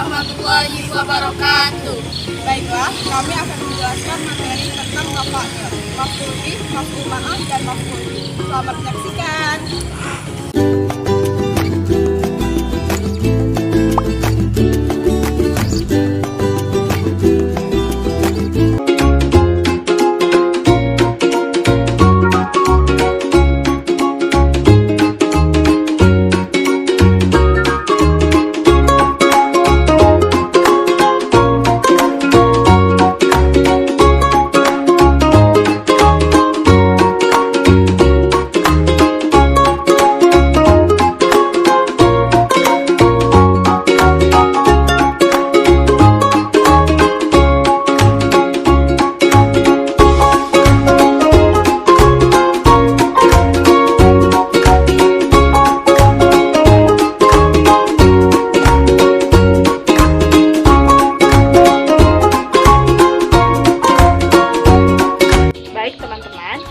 warahmatullahi wabarakatuh. Baiklah, kami akan menjelaskan materi tentang maf'ul, maf'ul bih, maf'ul ma'ah, dan maf'ul bi. Selamat menyaksikan.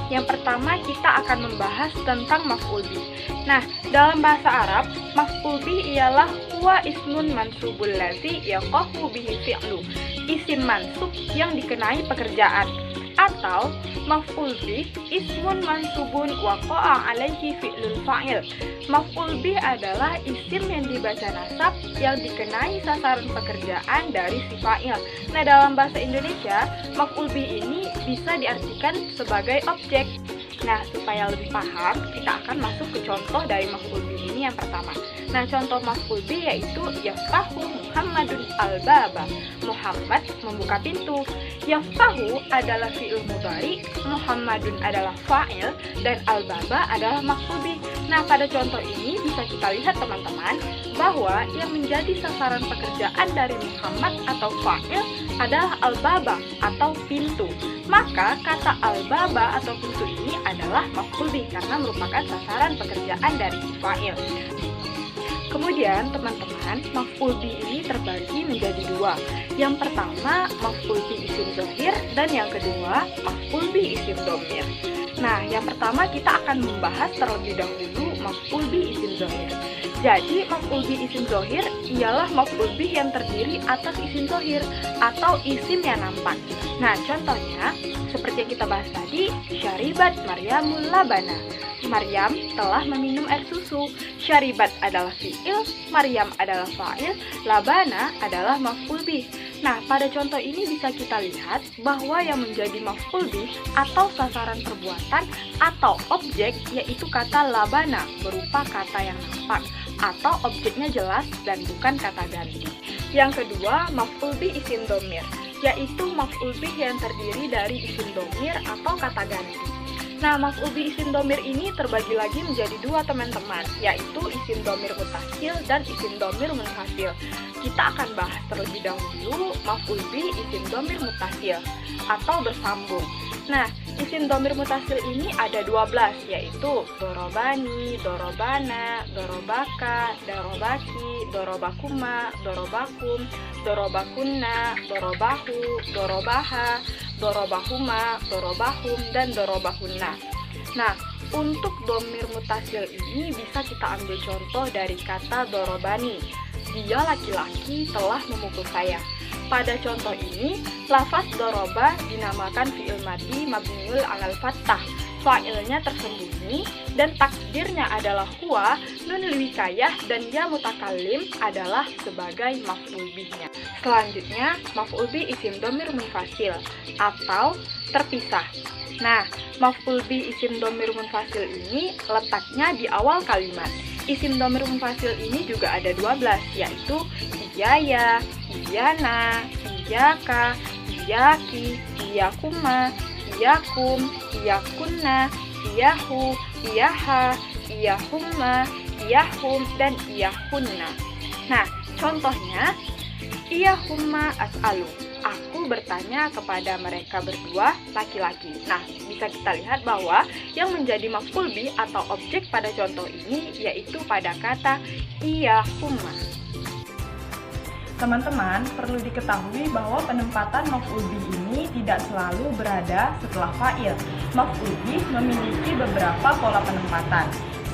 Yang pertama kita akan membahas tentang maf'ul bih. Nah, dalam bahasa Arab, maf'ul bih ialah huwa ismun mansubul ladzi yaqahu bihi fi'lu. Isim mansub yang dikenai pekerjaan. Atau maf'ul bih ismun mansubun waqa'a alaihi fi'lul fa'il. Maf'ul bih adalah isim yang dibaca nasab yang dikenai sasaran pekerjaan dari si fa'il. Nah, dalam bahasa Indonesia, maf'ul bih ini bisa diartikan sebagai objek. Nah, supaya lebih paham, kita akan masuk ke contoh dari maf'ul bih ini yang pertama. Nah, contoh maf'ul bih yaitu yaftahu Muhammadun al-baba. Muhammad membuka pintu. Yaftahu adalah fi'il mudhari, Muhammadun adalah fa'il, dan al-baba adalah maf'ul bih. Nah, pada contoh ini bisa kita lihat teman-teman bahwa yang menjadi sasaran pekerjaan dari Muhammad atau fa'il adalah al-baba atau pintu. Maka kata al-baba atau pintu ini adalah maf'ul bih karena merupakan sasaran pekerjaan dari fa'il. Kemudian teman-teman, maf'ul bih ini terbagi menjadi dua. Yang pertama maf'ul bih isim dhohir dan yang kedua maf'ul bih isim dhamir. Nah, yang pertama kita akan membahas terlebih dahulu maf'ul bih isim dhohir. Jadi maf'ul bih isim dhohir ialah maf'ul bih yang terdiri atas isim dhohir atau isim yang nampak. Nah, contohnya seperti yang kita bahas tadi, syaribat Maryamul labana. Maryam telah meminum air susu. Syaribat adalah fi'il, Maryam adalah fa'il, labana adalah maf'ul bih. Nah, pada contoh ini bisa kita lihat bahwa yang menjadi maf'ul bih atau sasaran perbuatan atau objek yaitu kata labana berupa kata yang nampak atau objeknya jelas dan bukan kata ganti. Yang kedua, maf'ul bih isim dhamir, yaitu maf'ul bih yang terdiri dari isim dhamir atau kata ganti. Nah, maf'ul bih isim dhamir ini terbagi lagi menjadi dua teman-teman, yaitu isim dhamir mutasil dan isim dhamir munfasil. Kita akan bahas terlebih dahulu maf'ul bih isim dhamir mutasil atau bersambung. Nah, isim dhamir mutasil ini ada 12, yaitu dorobani, dorobana, dorobaka, dorobaki, dorobakuma, dorobakum, dorobakunna, dorobahu, dorobaha, dorobahuma, dorobahum, dan dorobahunna. Nah, untuk dhamir mutasil ini bisa kita ambil contoh dari kata dorobani. Dia laki-laki telah memukul saya. Pada contoh ini, lafaz doroba dinamakan fi'il madhi mabniul alal fathah. Fa'ilnya tersembunyi dan takdirnya adalah huwa, nun liwikayah, dan ya mutakallim adalah sebagai maf'ul bihnya. Selanjutnya, maf'ul bih isim dhamir munfasil atau terpisah. Nah, maf'ul bih isim dhamir munfasil ini letaknya di awal kalimat. Isim dhamir munfasil ini juga ada 12, yaitu iyaya, iyana, iyaka, iyaki, iyakuma, iyakum, iyakunna, iyahu, iyaha, iyahumma, iyahum, dan iyahunna. Nah, contohnya, iyahumma as'alu. Aku bertanya kepada mereka berdua laki-laki. Nah, bisa kita lihat bahwa yang menjadi maf'ul bih atau objek pada contoh ini yaitu pada kata iyahumma. Teman-teman, perlu diketahui bahwa penempatan maf'ul bih ini tidak selalu berada setelah fa'il. Maf'ul bih memiliki beberapa pola penempatan.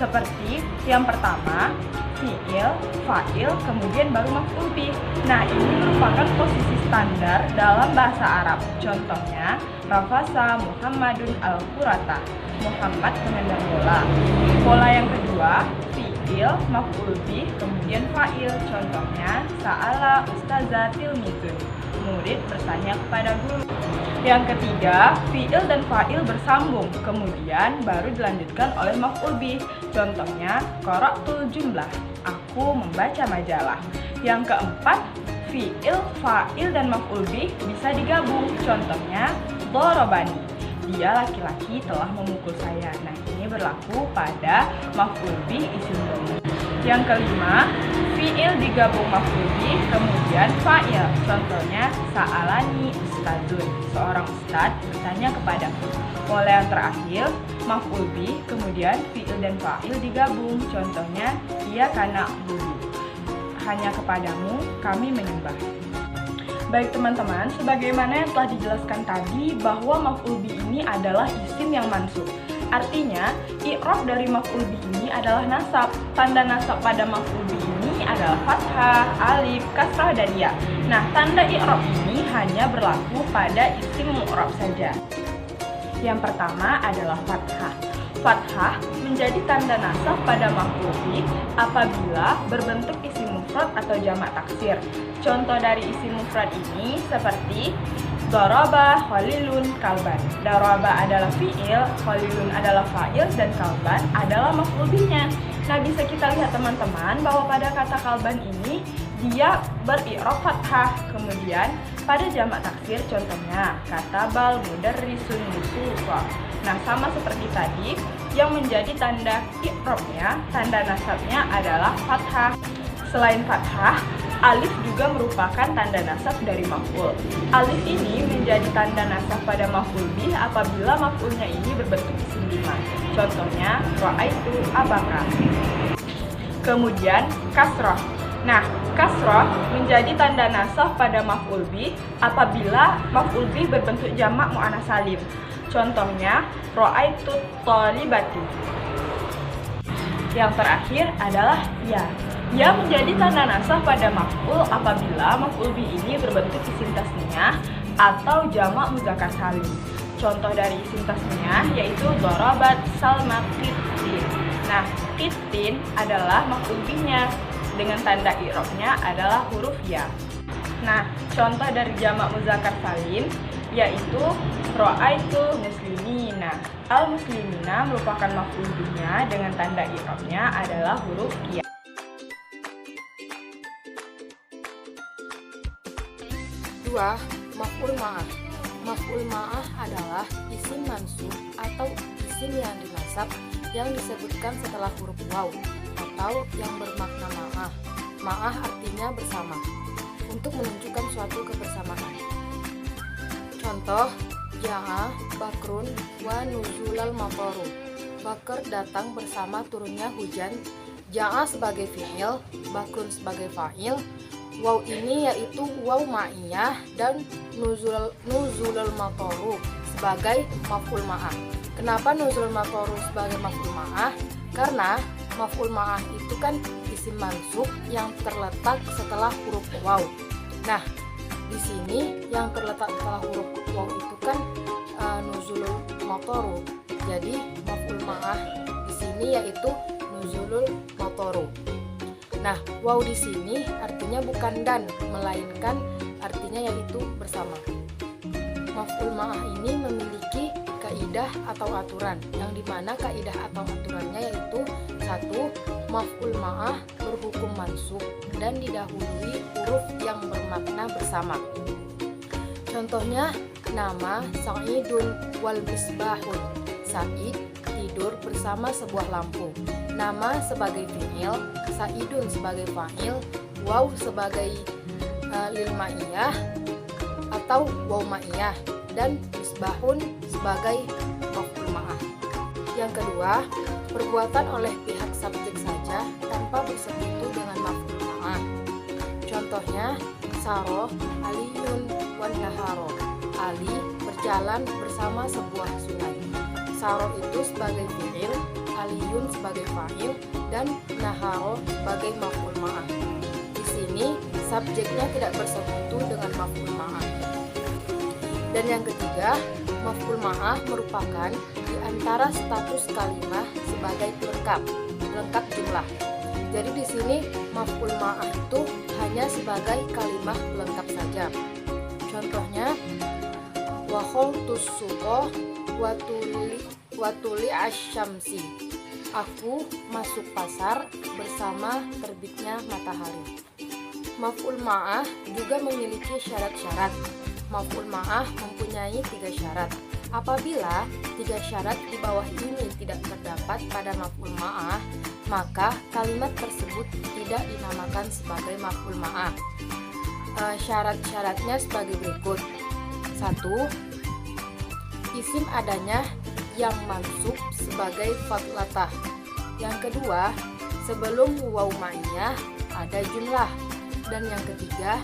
Seperti yang pertama, fi'il, fa'il, kemudian baru maf'ul bih. Nah, ini merupakan posisi standar dalam bahasa Arab. Contohnya, rafasa Muhammadun al-qurata. Muhammad menendang bola. Pola yang kedua, fi'il, maf'ul bih, kemudian fa'il. Contohnya, sa'ala ustazah tilmizun. Murid bertanya kepada guru. Yang ketiga, fi'il dan fa'il bersambung, kemudian baru dilanjutkan oleh maf'ul bih. Contohnya, qara'tul jumlah. Aku membaca majalah. Yang keempat, fi'il, fa'il, dan maf'ul bih bisa digabung. Contohnya, dharabani. Dia laki-laki telah memukul saya. Nah, ini berlaku pada maf'ul bih isim dhamir. Yang kelima, fi'il digabung maf'ul bih, kemudian fa'il. Contohnya, sa'alani ustadzun. Seorang ustadz bertanya kepadaku. Pola yang terakhir, maf'ul bih, kemudian fi'il dan fa'il digabung. Contohnya, ia kana budu. Hanya kepadamu kami menyembah. Baik teman-teman, sebagaimana yang telah dijelaskan tadi bahwa maf'ul bih ini adalah isim yang mansub. Artinya, i'rab dari maf'ul bih ini adalah nasab. Tanda nasab pada maf'ul bih ini adalah fathah, alif, kasrah, dan ya. Nah, tanda i'rab ini hanya berlaku pada isim mu'rab saja. Yang pertama adalah fathah. Fathah menjadi tanda nasab pada maf'ul bih apabila berbentuk isim mufrad atau jamak taksir. Contoh dari isim mufrad ini seperti daraba khalilun kalban. Daraba adalah fi'il, khalilun adalah fa'il, dan kalban adalah maf'ul bihnya. Nah, bisa kita lihat teman-teman bahwa pada kata kalban ini dia beri'rab fathah. Kemudian pada jamak taksir contohnya katabal mudarrisun musufa. Nah, sama seperti tadi, yang menjadi tanda i'rabnya, tanda nasabnya adalah fathah. Selain fathah, alif juga merupakan tanda nasab dari maf'ul. Alif ini menjadi tanda nasab pada maf'ul bih apabila maf'ulnya ini berbentuk isim lima. Contohnya, ra'aitu abaka. Kemudian, kasrah. Nah, kasrah menjadi tanda nasab pada maf'ul bih apabila maf'ul bih berbentuk jamak muannats salim. Contohnya, ra'aitu thalibati. Yang terakhir adalah ya. Ya menjadi tanda nasab pada maf'ul apabila maf'ul bih ini berbentuk isim tasniyah atau jamak muzakkar salim. Contoh dari isim tasniyah yaitu darabat salma qittin. Nah, qittin adalah maf'ul bihnya dengan tanda i'rabnya adalah huruf ya. Nah, contoh dari jamak muzakkar salim yaitu ra'aitu muslimina. Al muslimina merupakan maf'ul bihnya dengan tanda i'rabnya adalah huruf ya. Dua, maf'ul ma'ah. Maf'ul ma'ah adalah isim mansub atau isim yang dinasab yang disebutkan setelah huruf waw atau yang bermakna ma'ah. Ma'ah artinya bersama untuk menunjukkan suatu kebersamaan. Contoh, ja'a bakrun wa nuzulal mataru. Bakar datang bersama turunnya hujan. Ja'a sebagai fi'il, bakrun sebagai fa'il. Waw ini yaitu waw ma'iyah dan nuzulul mataru sebagai maf'ul ma'ah. Kenapa nuzulul mataru sebagai maf'ul ma'ah? Karena maf'ul ma'ah itu kan isim mansub yang terletak setelah huruf waw. Nah, di sini yang terletak setelah huruf waw itu kan nuzulul mataru. Jadi maf'ul ma'ah di sini yaitu nuzulul mataru. Nah, waw di sini artinya bukan dan, melainkan artinya yaitu bersama. Maf'ul ma'ah ini memiliki kaidah atau aturan, yang dimana kaidah atau aturannya yaitu 1. Maf'ul ma'ah berhukum mansub dan didahului huruf yang bermakna bersama. Contohnya, nama Sa'idun wal misbahun. Sa'id tidur bersama sebuah lampu. Nama sebagai fi'il, Sa'idun sebagai fa'il, waw sebagai lil ma'iyah atau waw ma'iyah, dan misbahun sebagai maf'ul ma'ah. Yang kedua, perbuatan oleh pihak subjek saja tanpa bersekutu dengan maf'ul ma'ah. Contohnya, Saro aliyun wan naharo. Ali berjalan bersama sebuah sungai. Saro itu sebagai fi'il, aliyun sebagai fa'il, dan naharo sebagai maf'ul ma'ah. Di sini subjeknya tidak bersekutu dengan maf'ul ma'ah. Dan yang ketiga, maf'ul ma'ah merupakan di antara status kalimah sebagai pelengkap jumlah. Jadi di sini maf'ul ma'ah itu hanya sebagai kalimah pelengkap saja. Contohnya, wa khaltus suqah wa tuli asyamsi. Aku masuk pasar bersama terbitnya matahari. Maf'ul ma'ah juga memiliki syarat-syarat. Maf'ul ma'ah mempunyai 3 syarat. Apabila 3 syarat di bawah ini tidak terdapat pada maf'ul ma'ah, maka kalimat tersebut tidak dinamakan sebagai maf'ul ma'ah. Syarat-syaratnya sebagai berikut. 1. Isim adanya yang mansub sebagai fatlatah. Yang kedua, sebelum waw ma'iyah ada jumlah. Dan yang ketiga,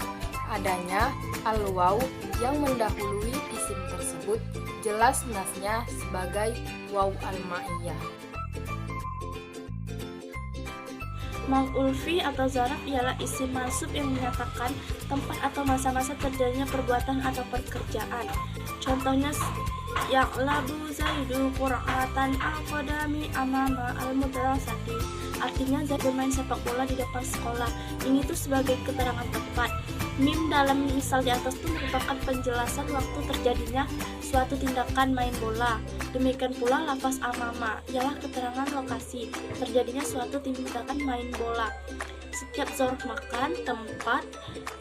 adanya al-waw yang mendahului isim tersebut jelas nasnya sebagai waw al-ma'iyah. Maf'ul fi atau zaraf ialah isim mansub yang menyatakan tempat atau masa-masa terjadinya perbuatan atau pekerjaan. Contohnya, ya'labu zaidu qur'atan al-qadami amama al-mudrasati. Artinya Zaid bermain sepak bola di depan sekolah. Ini tuh sebagai keterangan tempat. Mim dalam misal di atas itu merupakan penjelasan waktu terjadinya suatu tindakan main bola. Demikian pula lafaz amama ialah keterangan lokasi terjadinya suatu tindakan main bola. Setiap zarf makan, tempat,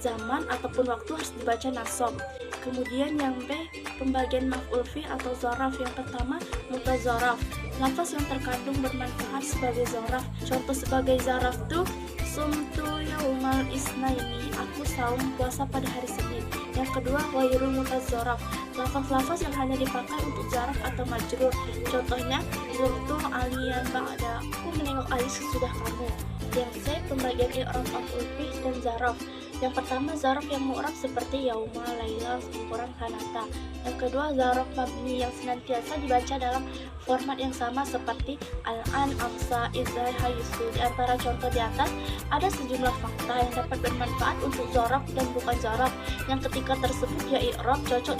zaman, ataupun waktu harus dibaca nasab. Kemudian yang B, pembagian maf'ul fi atau zaraf. Yang pertama, mutazaraf, lafaz yang terkandung bermanfaat sebagai zaraf. Contoh sebagai zaraf tuh, sumtu yaumal isnaini, aku saum puasa pada hari Senin. Yang kedua, wairul mutazaraf, lafaz-lafaz yang hanya dipakai untuk zaraf atau majrur. Contohnya, zurtu aliyan ba'da, aku menengok Ali sesudah kamu. Yang C, pembagian i'rab maf'ul fi dan zaraf. Yang pertama, zaraf yang mu'rab seperti yauma, laila, kurang, kanata. Yang kedua, zaraf mabni yang senantiasa dibaca dalam format yang sama seperti al-an, amsa, izhar, hayusu. Di antara contoh di atas ada sejumlah fakta yang dapat bermanfaat untuk zaraf dan bukan zaraf, yang ketika tersebut ya i'rab cocok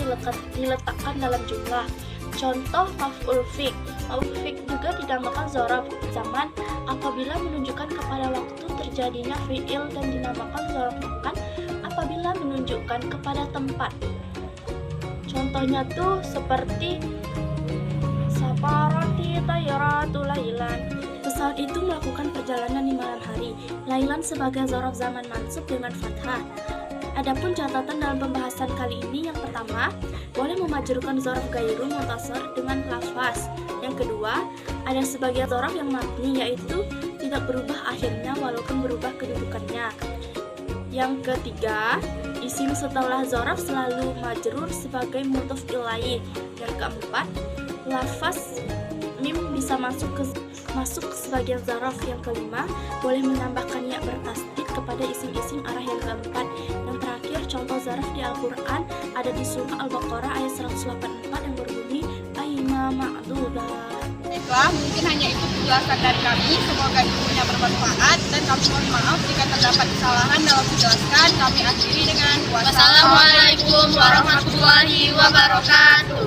diletakkan dalam jumlah. Contoh maf'ul fi. Maf'ul fi juga dinamakan zaraf zaman apabila menunjukkan kepada waktu terjadinya fi'il, dan dinamakan zaraf makan apabila menunjukkan kepada tempat. Contohnya tuh seperti saparati tayratu lailan. Pesawat itu melakukan perjalanan di malam hari. Lailan sebagai zaraf zaman mansub dengan fathah. Adapun catatan dalam pembahasan kali ini, yang pertama, boleh memajrurkan zaraf gairu mutasar dengan lafaz. Yang kedua, ada sebagian zaraf yang mabni, yaitu tidak berubah akhirnya walaupun berubah kedudukannya. Yang ketiga, isim setelah zaraf selalu majrur sebagai mudhof ilaih. Yang keempat, lafaz mim bisa masuk ke sebagian zaraf. Yang kelima, boleh menambahkan ya bertasdid kepada isim-isim arah. Yang keempat, yang terakhir, contoh zaraf di Al-Quran ada di surah Al-Baqarah ayat 184 yang berbunyi aima ma'dudah. Baiklah, mungkin hanya itu penjelasan dari kami. Semoga ilmunya bermanfaat, dan kami mohon maaf jika terdapat kesalahan dalam menjelaskan. Kami akhiri dengan wassalamualaikum warahmatullahi wabarakatuh.